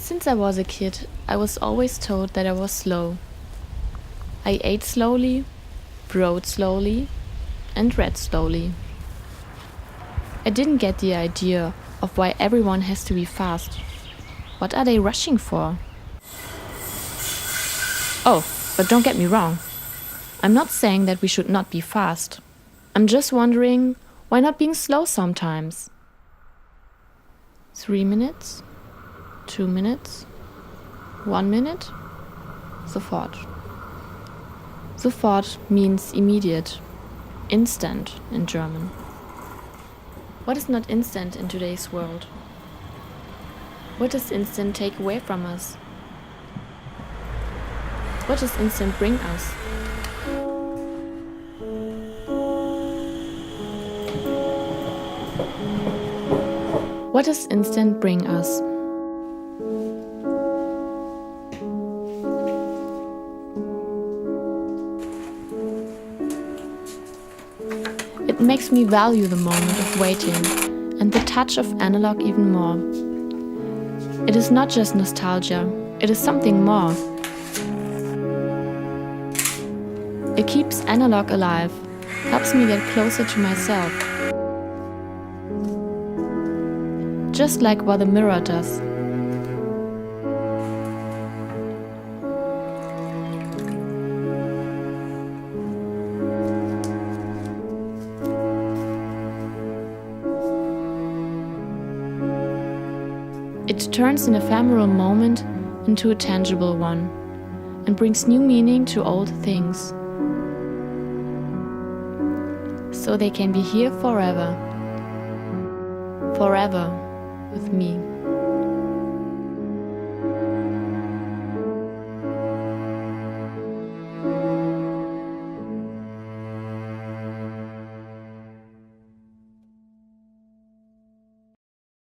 Since I was a kid, I was always told that I was slow. I ate slowly, wrote slowly, and read slowly. I didn't get the idea of why everyone has to be fast. What are they rushing for? Oh, but don't get me wrong. I'm not saying that we should not be fast. I'm just wondering, why not being slow sometimes? 3 minutes? 2 minutes? 1 minute? Sofort. Sofort means immediate, instant in German. What is not instant in today's world? What does instant take away from us? What does instant bring us? What does instant bring us? It makes me value the moment of waiting and the touch of analog even more. It is not just nostalgia, it is something more. It keeps analog alive, helps me get closer to myself. Just like what the mirror does. It turns an ephemeral moment into a tangible one and brings new meaning to old things. So they can be here forever. Forever with me.